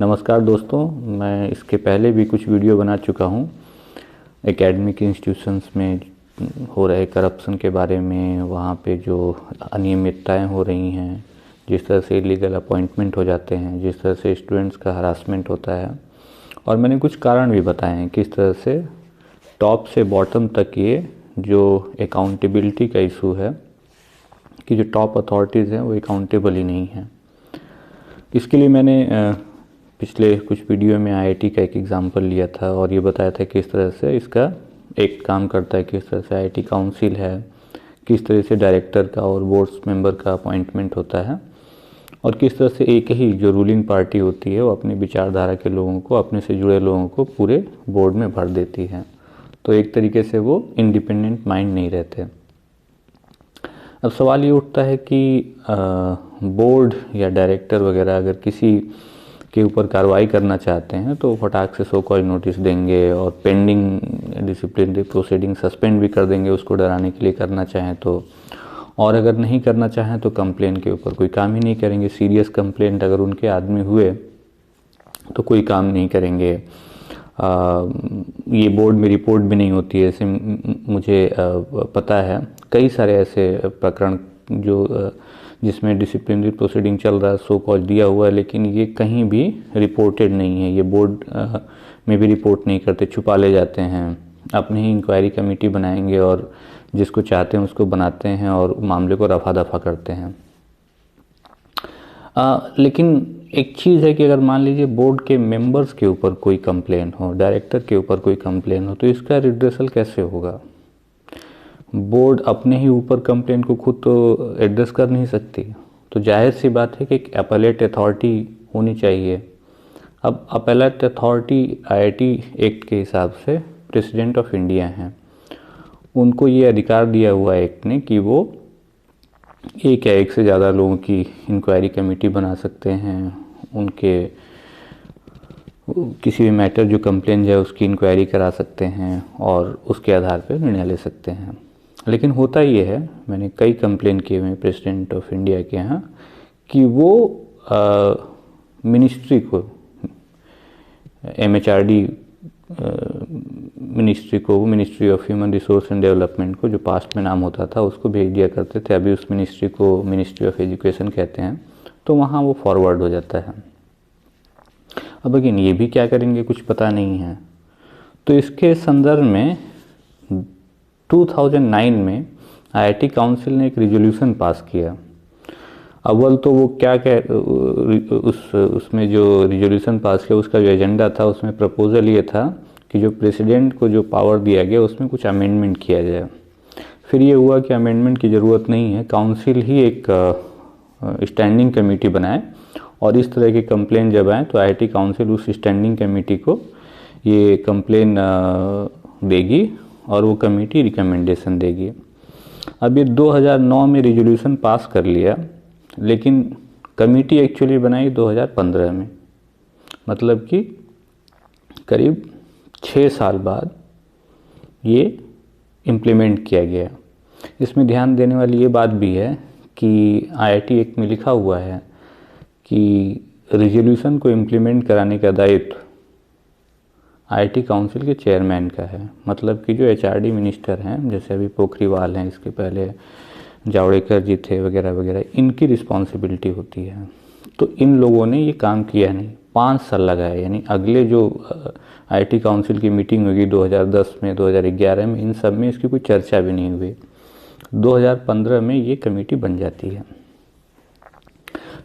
नमस्कार दोस्तों, मैं इसके पहले भी कुछ वीडियो बना चुका हूँ एकेडमिक इंस्टीट्यूशंस में हो रहे करप्शन के बारे में। वहाँ पे जो अनियमितताएं हो रही हैं, जिस तरह से इलीगल अपॉइंटमेंट हो जाते हैं, जिस तरह से स्टूडेंट्स का हरासमेंट होता है, और मैंने कुछ कारण भी बताए हैं किस तरह से टॉप से बॉटम तक ये जो अकाउंटेबिलिटी का इशू है कि जो टॉप अथॉरिटीज़ हैं वो अकाउंटेबल ही नहीं हैं। इसके लिए मैंने पिछले कुछ वीडियो में आईआईटी का एक एग्जांपल लिया था और ये बताया था किस तरह से इसका एक काम करता है, किस तरह से आईआईटी काउंसिल है, किस तरह से डायरेक्टर का और बोर्ड्स मेंबर का अपॉइंटमेंट होता है, और किस तरह से एक ही जो रूलिंग पार्टी होती है वो अपनी विचारधारा के लोगों को, अपने से जुड़े लोगों को पूरे बोर्ड में भर देती है। तो एक तरीके से वो इंडिपेंडेंट माइंड नहीं रहते। अब सवाल ये उठता है कि बोर्ड या डायरेक्टर वगैरह अगर किसी के ऊपर कार्रवाई करना चाहते हैं तो फटाक से सो कॉल नोटिस देंगे और पेंडिंग डिसिप्लिनरी प्रोसीडिंग सस्पेंड भी कर देंगे, उसको डराने के लिए करना चाहें तो। और अगर नहीं करना चाहें तो कंप्लेन के ऊपर कोई काम ही नहीं करेंगे। सीरियस कंप्लेंट अगर उनके आदमी हुए तो कोई काम नहीं करेंगे। ये बोर्ड में रिपोर्ट भी नहीं होती है। ऐसे मुझे पता है कई सारे ऐसे प्रकरण जो जिसमें डिसिप्लिनरी प्रोसीडिंग चल रहा है, सो कॉल दिया हुआ है, लेकिन ये कहीं भी रिपोर्टेड नहीं है। ये बोर्ड में भी रिपोर्ट नहीं करते, छुपा ले जाते हैं। अपनी ही इंक्वायरी कमेटी बनाएंगे और जिसको चाहते हैं उसको बनाते हैं और मामले को रफा दफा करते हैं। लेकिन एक चीज़ है कि अगर मान लीजिए बोर्ड के मेंबर्स के ऊपर कोई कंप्लेन हो, डायरेक्टर के ऊपर कोई कंप्लेन हो, तो इसका रिड्रेसल कैसे होगा? बोर्ड अपने ही ऊपर कंप्लेन को खुद तो एड्रेस कर नहीं सकती, तो जाहिर सी बात है कि एक अपीलेट अथॉरिटी होनी चाहिए। अब अपीलेट अथॉरिटी आईआईटी एक्ट के हिसाब से प्रेसिडेंट ऑफ इंडिया हैं। उनको ये अधिकार दिया हुआ है एक्ट ने कि वो एक या एक से ज़्यादा लोगों की इंक्वायरी कमेटी बना सकते हैं, उनके किसी भी मैटर जो कंप्लेन है उसकी इंक्वायरी करा सकते हैं और उसके आधार पर निर्णय ले सकते हैं। लेकिन होता ये है, मैंने कई कंप्लेन किए हुए प्रेसिडेंट ऑफ इंडिया के यहाँ, कि वो मिनिस्ट्री को, एमएचआरडी मिनिस्ट्री को, वो ministry of human resource and development को, जो पास्ट में नाम होता था, उसको भेज दिया करते थे। अभी उस मिनिस्ट्री को मिनिस्ट्री ऑफ एजुकेशन कहते हैं। तो वहाँ वो फॉरवर्ड हो जाता है। अब अगेन ये भी क्या करेंगे कुछ पता नहीं है। तो इसके संदर्भ में 2009 में आईआईटी काउंसिल ने एक रिजोल्यूशन पास किया। अव्वल तो वो क्या उसमें जो रिजोल्यूशन पास किया उसका जो एजेंडा था, उसमें प्रपोजल ये था कि जो प्रेसिडेंट को जो पावर दिया गया उसमें कुछ अमेंडमेंट किया जाए। फिर ये हुआ कि अमेंडमेंट की ज़रूरत नहीं है, काउंसिल ही एक स्टैंडिंग कमेटी बनाए और इस तरह के कंप्लेन जब आए तो आईआईटी काउंसिल उस स्टैंडिंग कमेटी को ये कंप्लेन देगी और वो कमेटी रिकमेंडेशन देगी। अब ये 2009 में रिजोल्यूशन पास कर लिया, लेकिन कमेटी एक्चुअली बनाई 2015 में, मतलब कि करीब 6 साल बाद ये इम्प्लीमेंट किया गया। इसमें ध्यान देने वाली ये बात भी है कि आईआईटी एक्ट में लिखा हुआ है कि रिजोल्यूशन को इम्प्लीमेंट कराने का दायित्व आईआईटी काउंसिल के चेयरमैन का है। मतलब कि जो एचआरडी मिनिस्टर हैं, जैसे अभी पोखरिवाल हैं, इसके पहले जावड़ेकर जी थे वगैरह वगैरह, इनकी रिस्पॉन्सिबिलिटी होती है। तो इन लोगों ने ये काम किया नहीं, 5 साल लगाया। यानी अगले जो आईआईटी काउंसिल की मीटिंग होगी 2010 में, 2011 में, इन सब में इसकी कोई चर्चा भी नहीं हुई। 2015 में ये कमेटी बन जाती है।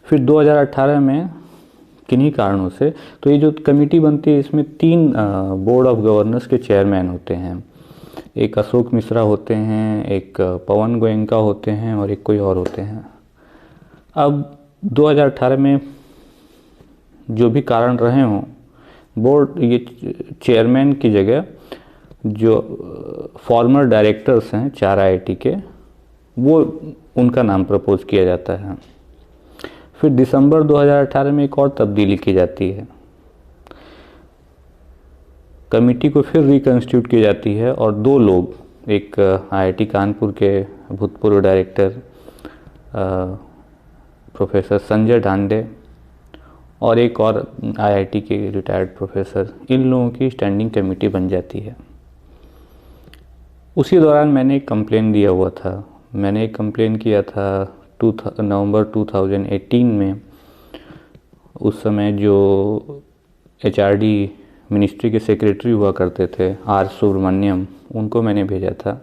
फिर 2018 में किन्हीं कारणों से, तो ये जो कमेटी बनती है इसमें 3 बोर्ड ऑफ गवर्नर्स के चेयरमैन होते हैं। एक अशोक मिश्रा होते हैं, एक पवन गोयनका होते हैं और एक कोई और होते हैं। अब 2018 में जो भी कारण रहे हों, बोर्ड ये चेयरमैन की जगह जो फॉर्मर डायरेक्टर्स हैं 4 आईआईटी के, वो उनका नाम प्रपोज किया जाता है। फिर दिसंबर 2018 में एक और तब्दीली की जाती है, कमेटी को फिर रिकन्स्टिट्यूट की जाती है और 2 लोग, एक आईआईटी कानपुर के भूतपूर्व डायरेक्टर प्रोफेसर संजय ढांडे और एक और आईआईटी के रिटायर्ड प्रोफेसर, इन लोगों की स्टैंडिंग कमेटी बन जाती है। उसी दौरान मैंने एक कंप्लेन दिया हुआ था। मैंने एक कंप्लेन किया था नवंबर 2018 में। उस समय जो एचआरडी मिनिस्ट्री के सेक्रेटरी हुआ करते थे आर सुब्रमण्यम, उनको मैंने भेजा था।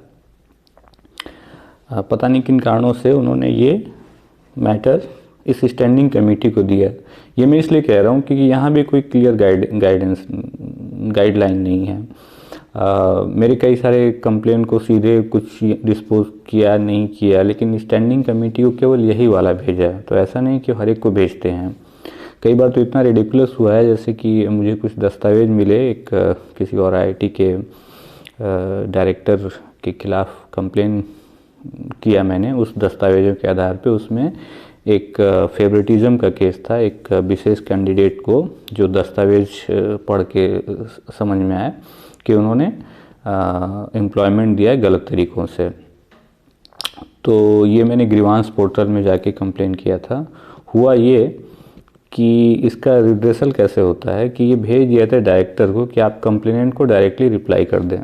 पता नहीं किन कारणों से उन्होंने ये मैटर इस स्टैंडिंग कमेटी को दिया। ये मैं इसलिए कह रहा हूँ क्योंकि यहाँ भी कोई क्लियर गाइडलाइन नहीं है। मेरे कई सारे कंप्लेन को सीधे कुछ डिस्पोज किया नहीं किया, लेकिन स्टैंडिंग कमेटी को केवल यही वाला भेजा है। तो ऐसा नहीं कि हर एक को भेजते हैं। कई बार तो इतना रिडिकुलस हुआ है, जैसे कि मुझे कुछ दस्तावेज मिले एक किसी और आईआईटी के डायरेक्टर के खिलाफ कंप्लेन किया मैंने उस दस्तावेजों के आधार पे। उसमें एक फेवरेटिज्म का केस था, एक विशेष कैंडिडेट को जो दस्तावेज पढ़ के समझ में आया कि उन्होंने एम्प्लॉयमेंट दिया है गलत तरीक़ों से। तो ये मैंने ग्रीवांस पोर्टल में जाके कंप्लेन किया था। हुआ ये कि इसका रिड्रेसल कैसे होता है कि ये भेज दिया था डायरेक्टर को कि आप कंप्लेनेंट को डायरेक्टली रिप्लाई कर दें।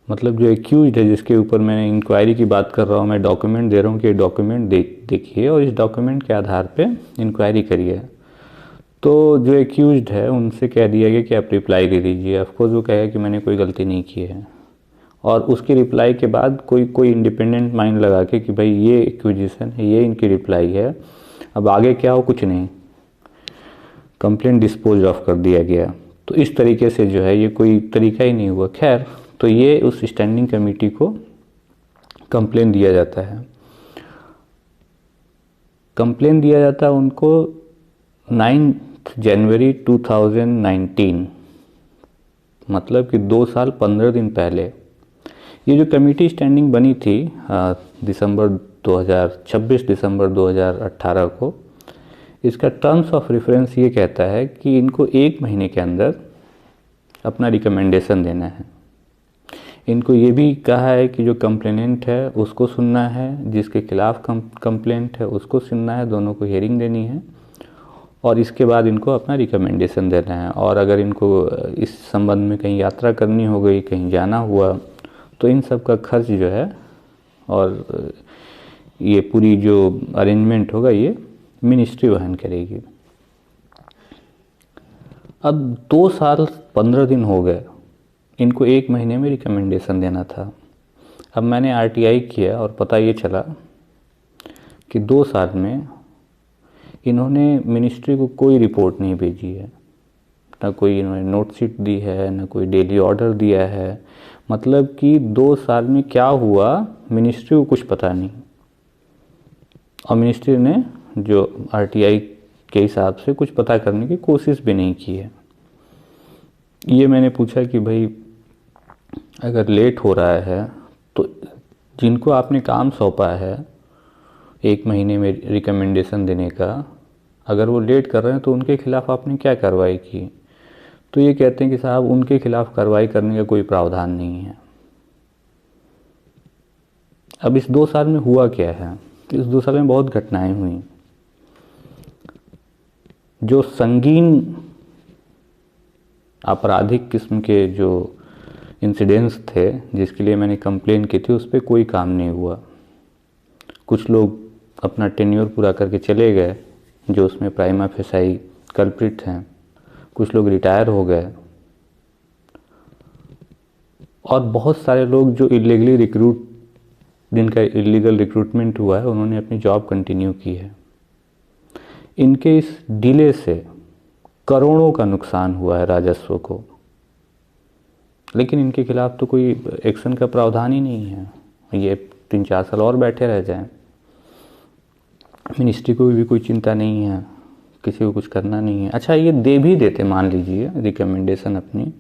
मतलब जो एक्यूज्ड है, जिसके ऊपर मैंने इंक्वायरी की बात कर रहा हूँ, मैं डॉक्यूमेंट दे रहा हूँ कि डॉक्यूमेंट देखिए और इस डॉक्यूमेंट के आधार पे इंक्वायरी करिए। तो जो एक्यूज्ड है उनसे कह दिया गया कि आप रिप्लाई दे दीजिए। ऑफकोर्स वो कहेगा कि मैंने कोई गलती नहीं की है, और उसकी रिप्लाई के बाद कोई इंडिपेंडेंट माइंड लगा के कि भाई ये एक्विजिशन है, ये इनकी रिप्लाई है, अब आगे क्या हो कुछ नहीं, कंप्लेंट डिस्पोज ऑफ कर दिया गया। तो इस तरीके से जो है ये कोई तरीका ही नहीं हुआ। खैर, तो ये उस स्टैंडिंग कमेटी को कंप्लेन दिया जाता है। कंप्लेन दिया जाता है उनको 9 जनवरी 2019, मतलब कि 2 साल 15 दिन पहले। ये जो कमेटी स्टैंडिंग बनी थी 26 दिसंबर 2018 को, इसका टर्म्स ऑफ रेफरेंस ये कहता है कि इनको 1 महीने के अंदर अपना रिकमेंडेशन देना है। इनको ये भी कहा है कि जो कंप्लेनेंट है उसको सुनना है, जिसके खिलाफ कंप्लेंट है उसको सुनना है, दोनों को हियरिंग देनी है, और इसके बाद इनको अपना रिकमेंडेशन देना है। और अगर इनको इस संबंध में कहीं यात्रा करनी हो गई, कहीं जाना हुआ, तो इन सब का खर्च जो है और ये पूरी जो अरेंजमेंट होगा ये मिनिस्ट्री वहन करेगी। अब 2 साल 15 दिन हो गए, इनको 1 महीने में रिकमेंडेशन देना था। अब मैंने आरटीआई किया और पता ये चला कि 2 साल में इन्होंने मिनिस्ट्री को कोई रिपोर्ट नहीं भेजी है, ना कोई इन्होंने नोटशीट दी है, ना कोई डेली ऑर्डर दिया है। मतलब कि 2 साल में क्या हुआ मिनिस्ट्री को कुछ पता नहीं, और मिनिस्ट्री ने जो आरटीआई के हिसाब से कुछ पता करने की कोशिश भी नहीं की है। ये मैंने पूछा कि भाई अगर लेट हो रहा है तो जिनको आपने काम सौंपा है 1 महीने में रिकमेंडेशन देने का, अगर वो लेट कर रहे हैं तो उनके खिलाफ आपने क्या कार्रवाई की? तो ये कहते हैं कि साहब उनके खिलाफ कार्रवाई करने का कोई प्रावधान नहीं है। अब इस 2 साल में हुआ क्या है? इस 2 साल में बहुत घटनाएं हुई। जो संगीन आपराधिक किस्म के जो इंसिडेंट्स थे जिसके लिए मैंने कंप्लेन की थी, उस पर कोई काम नहीं हुआ। कुछ लोग अपना टेन्योर पूरा करके चले गए जो उसमें प्राइमा फेसाई कल्प्रिट हैं, कुछ लोग रिटायर हो गए, और बहुत सारे लोग जो जिनका इलीगल रिक्रूटमेंट हुआ है उन्होंने अपनी जॉब कंटिन्यू की है। इनके इस डिले से करोड़ों का नुकसान हुआ है राजस्व को, लेकिन इनके खिलाफ तो कोई एक्शन का प्रावधान ही नहीं है। ये 3-4 साल और बैठे रह जाएं, मिनिस्ट्री को भी कोई चिंता नहीं है, किसी को कुछ करना नहीं है। अच्छा, ये दे भी देते मान लीजिए रिकमेंडेशन अपनी,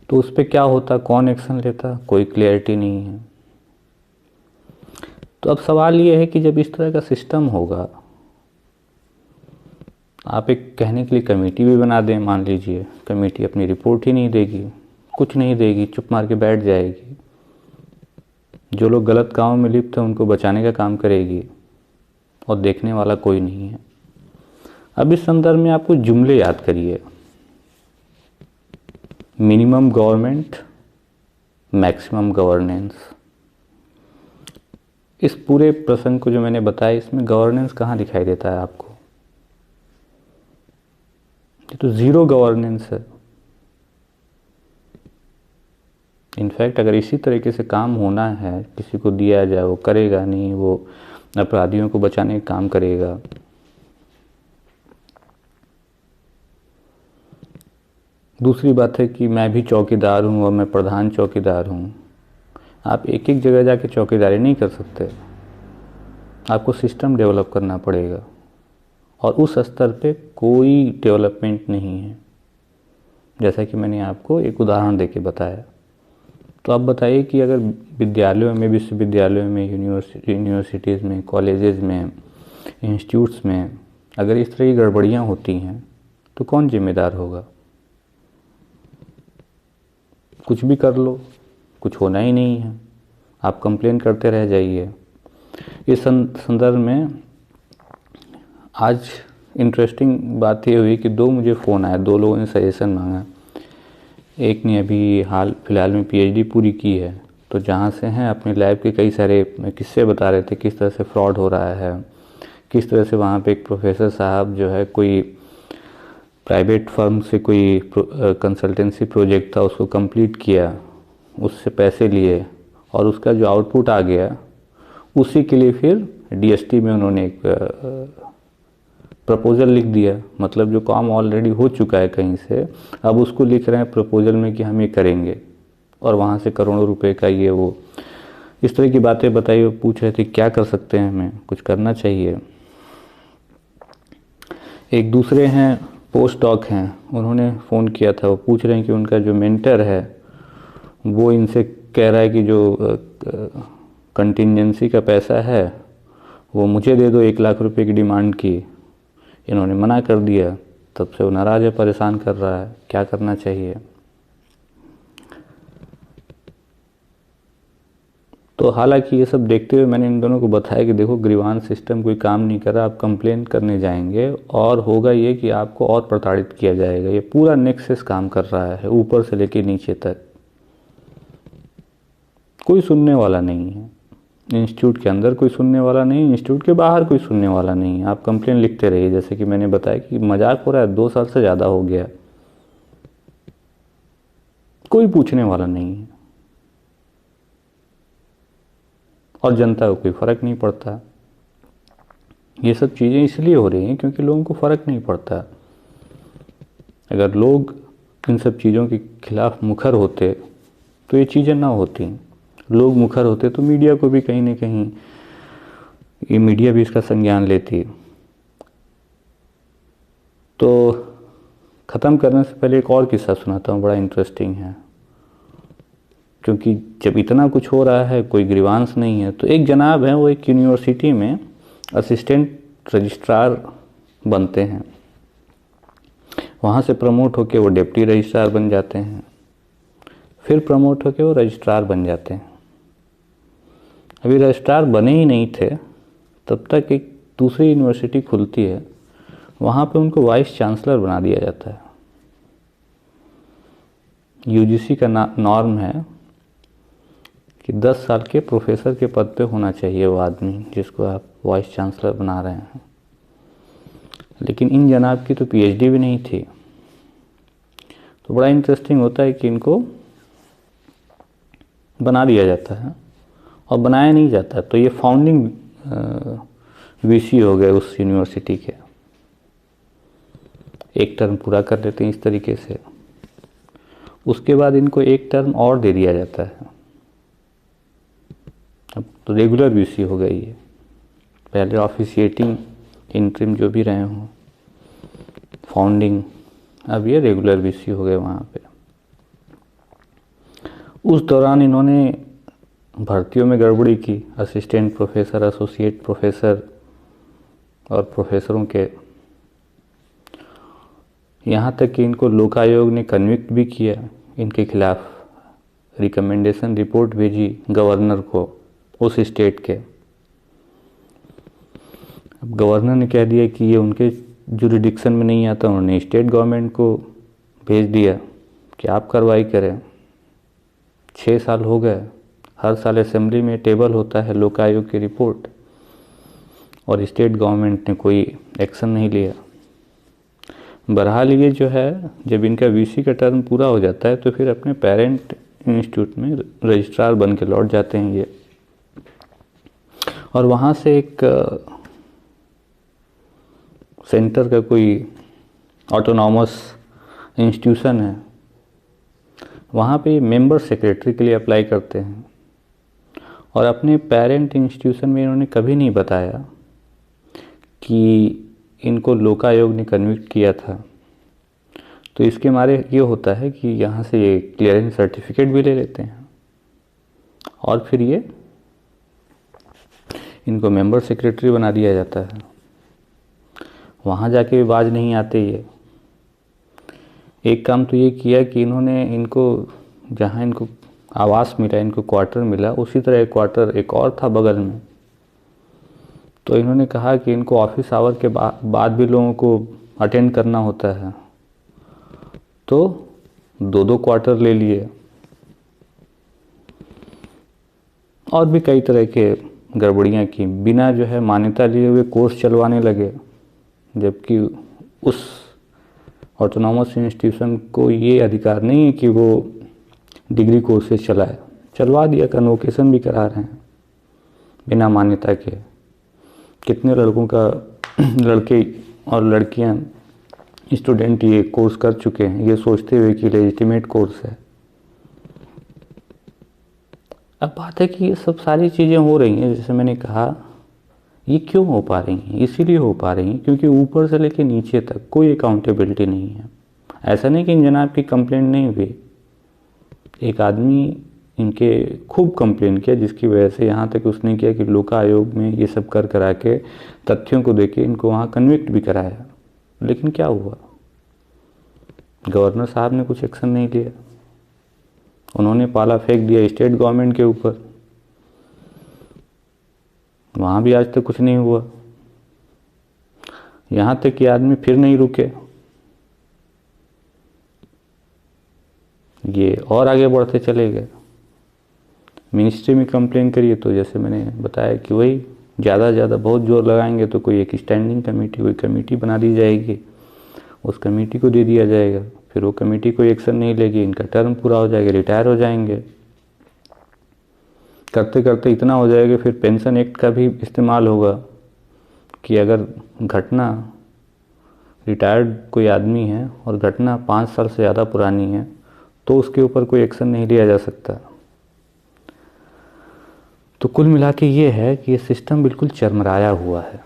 तो उस पर क्या होता, कौन एक्शन लेता, कोई क्लियरिटी नहीं है। तो अब सवाल ये है कि जब इस तरह का सिस्टम होगा, आप एक कहने के लिए कमेटी भी बना दें, मान लीजिए कमेटी अपनी रिपोर्ट ही नहीं देगी, कुछ नहीं देगी, चुप मार के बैठ जाएगी, जो लोग गलत कामों में लिप्त हैं उनको बचाने का काम करेगी, और देखने वाला कोई नहीं है। अब इस संदर्भ में आपको जुमले याद करिए। Minimum government, maximum governance. इस पूरे प्रसंग को जो मैंने बताया, इसमें गवर्नेंस कहाँ दिखाई देता है आपको? ये तो जीरो गवर्नेंस है। इनफैक्ट अगर इसी तरीके से काम होना है, किसी को दिया जाए, वो करेगा नहीं, वो अपराधियों को बचाने का काम करेगा। दूसरी बात है कि मैं भी चौकीदार हूँ और मैं प्रधान चौकीदार हूँ। आप एक एक जगह जाके चौकीदारी नहीं कर सकते, आपको सिस्टम डेवलप करना पड़ेगा, और उस स्तर पे कोई डेवलपमेंट नहीं है, जैसा कि मैंने आपको एक उदाहरण देके बताया। तो आप बताइए कि अगर विद्यालयों में, विश्वविद्यालयों में, यूनिवर्सिटीज़ में, कॉलेजेस में, इंस्टीट्यूट्स में अगर इस तरह की गड़बड़ियाँ होती हैं तो कौन जिम्मेदार होगा? कुछ भी कर लो, कुछ होना ही नहीं है, आप कंप्लेन करते रह जाइए। इस संदर्भ में आज इंटरेस्टिंग बात ये हुई कि मुझे फ़ोन आया, 2 लोगों ने सजेशन मांगा। एक ने अभी हाल फिलहाल में पीएचडी पूरी की है, तो जहाँ से हैं अपने लैब के कई सारे किस्से बता रहे थे, किस तरह से फ्रॉड हो रहा है, किस तरह से वहाँ पे एक प्रोफेसर साहब जो है कोई प्राइवेट फर्म से कोई कंसल्टेंसी प्रोजेक्ट था, उसको कंप्लीट किया, उससे पैसे लिए, और उसका जो आउटपुट आ गया उसी के लिए फिर डीएसटी में उन्होंने एक प्रपोजल लिख दिया। मतलब जो काम ऑलरेडी हो चुका है कहीं से, अब उसको लिख रहे हैं प्रपोजल में कि हम ये करेंगे, और वहाँ से करोड़ों रुपए का ये वो इस तरह की बातें बताई। वो पूछ रहे थे क्या कर सकते हैं, हमें कुछ करना चाहिए। एक दूसरे हैं, पोस्ट डॉक हैं, उन्होंने फ़ोन किया था, वो पूछ रहे हैं कि उनका जो मेंटर है वो इनसे कह रहा है कि जो कंटिजेंसी का पैसा है वो मुझे दे दो, 1 लाख रुपए की डिमांड की। इन्होंने मना कर दिया, तब से वो नाराज़ है, परेशान कर रहा है, क्या करना चाहिए? तो हालांकि ये सब देखते हुए मैंने इन दोनों को बताया कि देखो ग्रीवांस सिस्टम कोई काम नहीं कर रहा, आप कंप्लेन करने जाएंगे और होगा ये कि आपको और प्रताड़ित किया जाएगा। ये पूरा नेक्सस काम कर रहा है, ऊपर से लेकर नीचे तक कोई सुनने वाला नहीं है। इंस्टीट्यूट के अंदर कोई सुनने वाला नहीं, इंस्टीट्यूट के बाहर कोई सुनने वाला नहीं है। आप कंप्लेन लिखते रहिए, जैसे कि मैंने बताया कि मजाक हो रहा है, 2 साल से ज़्यादा हो गया, कोई पूछने वाला नहीं है, और जनता को कोई फ़र्क नहीं पड़ता। ये सब चीज़ें इसलिए हो रही हैं क्योंकि लोगों को फ़र्क नहीं पड़ता। अगर लोग इन सब चीज़ों के खिलाफ मुखर होते तो ये चीज़ें ना होती। लोग मुखर होते तो मीडिया को भी कहीं ना कहीं, ये मीडिया भी इसका संज्ञान लेती। तो ख़त्म करने से पहले एक और किस्सा सुनाता हूँ, बड़ा इंटरेस्टिंग है। क्योंकि जब इतना कुछ हो रहा है, कोई ग्रीवांस नहीं है, तो एक जनाब हैं, वो एक यूनिवर्सिटी में असिस्टेंट रजिस्ट्रार बनते हैं। वहाँ से प्रमोट होकर वो डिप्टी रजिस्ट्रार बन जाते हैं, फिर प्रमोट होकर वो रजिस्ट्रार बन जाते हैं। अभी रजिस्ट्रार बने ही नहीं थे तब तक एक दूसरी यूनिवर्सिटी खुलती है, वहाँ पे उनको वाइस चांसलर बना दिया जाता है। यूजीसी का नॉर्म है कि 10 साल के प्रोफेसर के पद पे होना चाहिए वो आदमी जिसको आप वाइस चांसलर बना रहे हैं। लेकिन इन जनाब की तो पीएचडी भी नहीं थी। तो बड़ा इंटरेस्टिंग होता है कि इनको बना दिया जाता है और बनाया नहीं जाता, तो ये फाउंडिंग वीसी हो गए उस यूनिवर्सिटी के। एक टर्म पूरा कर लेते हैं इस तरीके से, उसके बाद इनको एक टर्म और दे दिया जाता है। अब तो रेगुलर वीसी हो गई है। पहले ऑफिशिएटिंग, इंटरिम जो भी रहे हों, फाउंडिंग, अब ये रेगुलर वीसी हो गए वहाँ पे। उस दौरान इन्होंने भर्तियों में गड़बड़ी की, असिस्टेंट प्रोफेसर, एसोसिएट प्रोफेसर और प्रोफेसरों के। यहाँ तक कि इनको लोकायोग ने कन्विक्ट भी किया, इनके खिलाफ रिकमेंडेशन रिपोर्ट भेजी गवर्नर को उस स्टेट के। अब गवर्नर ने कह दिया कि ये उनके जुरिडिक्शन में नहीं आता, उन्होंने स्टेट गवर्नमेंट को भेज दिया कि आप कार्रवाई करें। 6 साल हो गए, हर साल असेंबली में टेबल होता है लोक आयोग की रिपोर्ट, और स्टेट गवर्नमेंट ने कोई एक्शन नहीं लिया। बहरहाल ये जो है, जब इनका वीसी का टर्म पूरा हो जाता है तो फिर अपने पेरेंट इंस्टीट्यूट में रजिस्ट्रार बन के लौट जाते हैं ये, और वहाँ से एक सेंटर का कोई ऑटोनॉमस इंस्टीट्यूशन है, वहाँ पे मेंबर सेक्रेटरी के लिए अप्लाई करते हैं। और अपने पेरेंट इंस्टीट्यूशन में इन्होंने कभी नहीं बताया कि इनको लोक आयोग ने कन्विक्ट किया था। तो इसके मारे ये होता है कि यहाँ से ये क्लियरेंस सर्टिफिकेट भी ले लेते हैं, और फिर ये इनको मेंबर सेक्रेटरी बना दिया जाता है। वहाँ जाके भी बाज नहीं आते ये। एक काम तो ये किया कि इन्होंने इनको, जहाँ इनको आवास मिला, इनको क्वार्टर मिला, उसी तरह एक क्वार्टर एक और था बगल में। तो इन्होंने कहा कि इनको ऑफिस आवर के बाद भी लोगों को अटेंड करना होता है, तो 2-2 क्वार्टर ले लिए, और भी कई तरह के गड़बड़ियाँ की। बिना जो है मान्यता लिए हुए कोर्स चलवाने लगे, जबकि उस ऑटोनॉमस इंस्टीट्यूशन को ये अधिकार नहीं है कि वो डिग्री कोर्सेज चलाए। चलवा दिया, कन्वोकेशन भी करा रहे हैं बिना मान्यता के। कितने लड़कों का लड़के और लड़कियां स्टूडेंट ये कोर्स कर चुके हैं, ये सोचते हुए कि लेजिटिमेट कोर्स है। अब बात है कि ये सब सारी चीज़ें हो रही हैं, जैसे मैंने कहा, ये क्यों हो पा रही हैं? इसीलिए हो पा रही हैं क्योंकि ऊपर से लेकर नीचे तक कोई अकाउंटेबिलिटी नहीं है। ऐसा नहीं कि इन जनाब की कंप्लेंट नहीं हुई, एक आदमी इनके खूब कंप्लेन किया, जिसकी वजह से यहाँ तक उसने किया कि लोक आयोग में ये सब कर करा के तथ्यों को देके इनको वहाँ कन्विक्ट भी कराया। लेकिन क्या हुआ? गवर्नर साहब ने कुछ एक्शन नहीं लिया, उन्होंने पाला फेंक दिया स्टेट गवर्नमेंट के ऊपर। वहाँ भी आज तक कुछ नहीं हुआ। यहाँ तक कि आदमी फिर नहीं रुके, ये और आगे बढ़ते चले गए। मिनिस्ट्री में कंप्लेन करिए तो जैसे मैंने बताया कि वही ज़्यादा से ज़्यादा बहुत जोर लगाएंगे तो कोई एक स्टैंडिंग कमेटी, कोई कमेटी बना दी जाएगी, उस कमेटी को दे दिया जाएगा, फिर वो कमेटी कोई एक्शन नहीं लेगी, इनका टर्म पूरा हो जाएगा, रिटायर हो जाएंगे। करते करते इतना हो जाएगा फिर पेंशन एक्ट का भी इस्तेमाल होगा कि अगर घटना, रिटायर्ड कोई आदमी है और घटना 5 साल से ज़्यादा पुरानी है तो उसके ऊपर कोई एक्शन नहीं लिया जा सकता। तो कुल मिला के ये है कि ये सिस्टम बिल्कुल चरमराया हुआ है।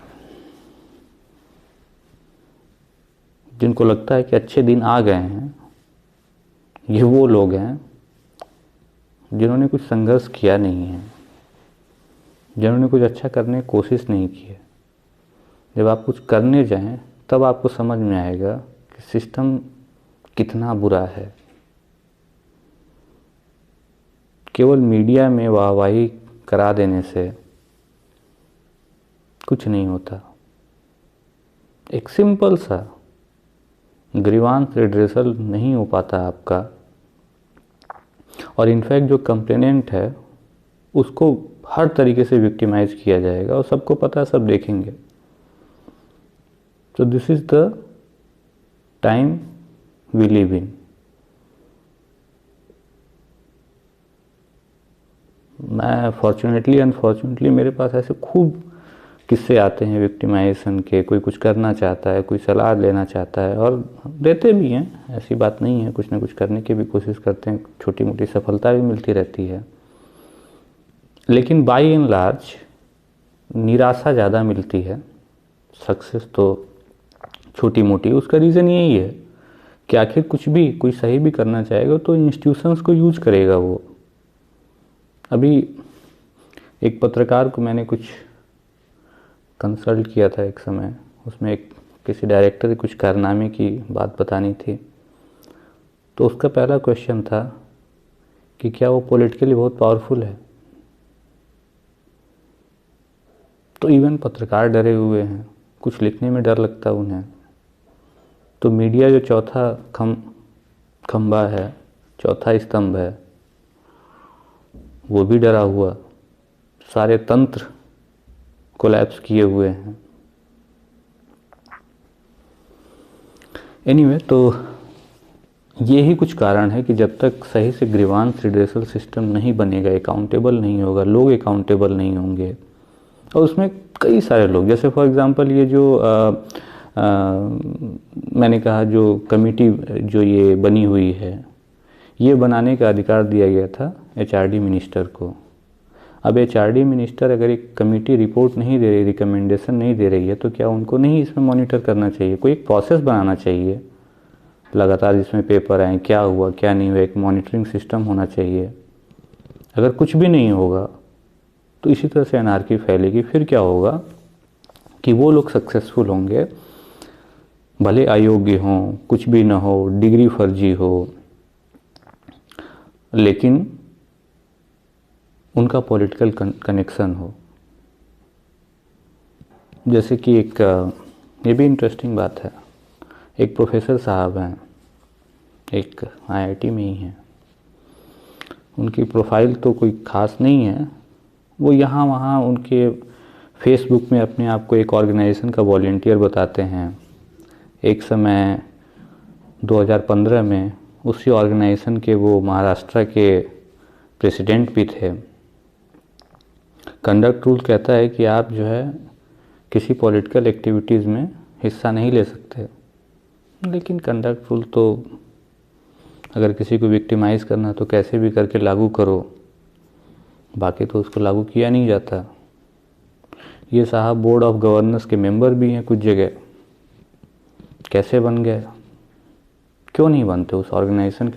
जिनको लगता है कि अच्छे दिन आ गए हैं, ये वो लोग हैं जिन्होंने कुछ संघर्ष किया नहीं है, जिन्होंने कुछ अच्छा करने की कोशिश नहीं की है। जब आप कुछ करने जाएं तब आपको समझ में आएगा कि सिस्टम कितना बुरा है। केवल मीडिया में वाहवाही करा देने से कुछ नहीं होता। एक सिंपल सा ग्रीवांस रिड्रेसल नहीं हो पाता आपका, और इनफैक्ट जो कंप्लेनेंट है उसको हर तरीके से विक्टिमाइज किया जाएगा, और सबको पता है, सब देखेंगे। तो this is the time we live in. मैं फॉर्चुनेटली अनफॉर्चुनेटली मेरे पास ऐसे खूब किस्से आते हैं विक्टिमाइजेशन के। कोई कुछ करना चाहता है, कोई सलाह लेना चाहता है, और देते भी हैं, ऐसी बात नहीं है, कुछ ना कुछ करने की भी कोशिश करते हैं, छोटी मोटी सफलता भी मिलती रहती है। लेकिन बाई एंड लार्ज निराशा ज़्यादा मिलती है, सक्सेस तो छोटी मोटी। उसका रीज़न यही है कि आखिर कुछ भी कोई सही भी करना चाहेगा तो इंस्टीट्यूशंस को यूज करेगा वो। अभी एक पत्रकार को मैंने कुछ कंसल्ट किया था एक समय, उसमें एक किसी डायरेक्टर के कुछ कारनामे की बात बतानी थी। तो उसका पहला क्वेश्चन था कि क्या वो पॉलिटिकली बहुत पावरफुल है। तो इवन पत्रकार डरे हुए हैं, कुछ लिखने में डर लगता है उन्हें तो मीडिया जो चौथा खंबा है, चौथा स्तंभ है, वो भी डरा हुआ, सारे तंत्र कोलैप्स किए हुए हैं। एनीवे, तो ये ही कुछ कारण है कि जब तक सही से ग्रीवांस रिड्रेसल सिस्टम नहीं बनेगा, अकाउंटेबल नहीं होगा, लोग अकाउंटेबल नहीं होंगे, और उसमें कई सारे लोग, जैसे फॉर एग्जांपल ये जो मैंने कहा जो कमेटी जो ये बनी हुई है, ये बनाने का अधिकार दिया गया था एचआरडी मिनिस्टर को। अब एचआरडी मिनिस्टर अगर एक कमेटी रिपोर्ट नहीं दे रही, रिकमेंडेशन नहीं दे रही है, तो क्या उनको नहीं इसमें मॉनिटर करना चाहिए? कोई एक प्रोसेस बनाना चाहिए लगातार, जिसमें पेपर आए, क्या हुआ क्या नहीं हुआ, एक मॉनिटरिंग सिस्टम होना चाहिए। अगर कुछ भी नहीं होगा तो इसी तरह से अनार्की फैलेगी। फिर क्या होगा कि वो लोग सक्सेसफुल होंगे, भले अयोग्य हों, कुछ भी ना हो, डिग्री फर्जी हो, लेकिन उनका पॉलिटिकल कनेक्शन हो। जैसे कि एक ये भी इंटरेस्टिंग बात है, एक प्रोफेसर साहब हैं, एक आईआईटी में ही हैं, उनकी प्रोफाइल तो कोई ख़ास नहीं है, वो यहाँ वहाँ उनके फेसबुक में अपने आप को एक ऑर्गेनाइजेशन का वॉलंटियर बताते हैं। एक समय 2015 में उसी ऑर्गेनाइजेशन के वो महाराष्ट्र के प्रेसिडेंट भी थे। कंडक्ट रूल कहता है कि आप जो है किसी पॉलिटिकल एक्टिविटीज़ में हिस्सा नहीं ले सकते, लेकिन कंडक्ट रूल तो अगर किसी को विक्टिमाइज़ करना तो कैसे भी करके लागू करो, बाकी तो उसको लागू किया नहीं जाता। ये साहब बोर्ड ऑफ गवर्नर्स के मेंबर भी हैं कुछ जगह, कैसे बन गए? क्यों नहीं बनते? उस ऑर्गेनाइजेशन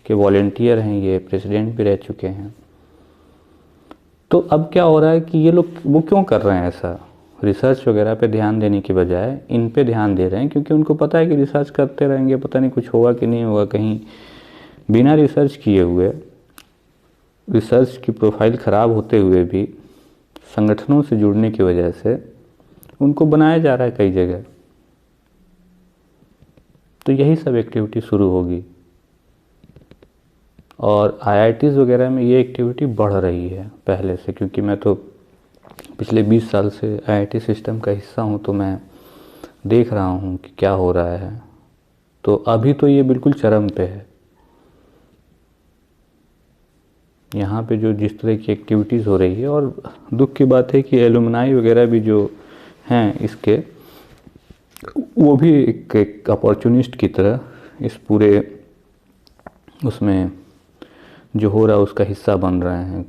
के वॉलंटियर हैं, ये प्रेसिडेंट भी रह चुके हैं। तो अब क्या हो रहा है कि ये लोग वो क्यों कर रहे हैं ऐसा? रिसर्च वगैरह पे ध्यान देने की बजाय इन पे ध्यान दे रहे हैं, क्योंकि उनको पता है कि रिसर्च करते रहेंगे पता नहीं कुछ होगा कि नहीं होगा। कहीं बिना रिसर्च किए हुए, रिसर्च की प्रोफाइल ख़राब होते हुए भी संगठनों से जुड़ने की वजह से उनको बनाया जा रहा है कई जगह। तो यही सब एक्टिविटी शुरू होगी, और आईआईटीज़ वगैरह में ये एक्टिविटी बढ़ रही है पहले से, क्योंकि मैं तो पिछले 20 साल से आईआईटी सिस्टम का हिस्सा हूँ, तो मैं देख रहा हूँ कि क्या हो रहा है। तो अभी तो ये बिल्कुल चरम पे है। यहाँ पे जो जिस तरह की एक्टिविटीज़ हो रही है, और दुख की बात है कि एलुमनाई वगैरह भी जो हैं इसके, वो भी एक अपॉर्चुनिस्ट की तरह इस पूरे उसमें जो हो रहा है उसका हिस्सा बन रहे हैं।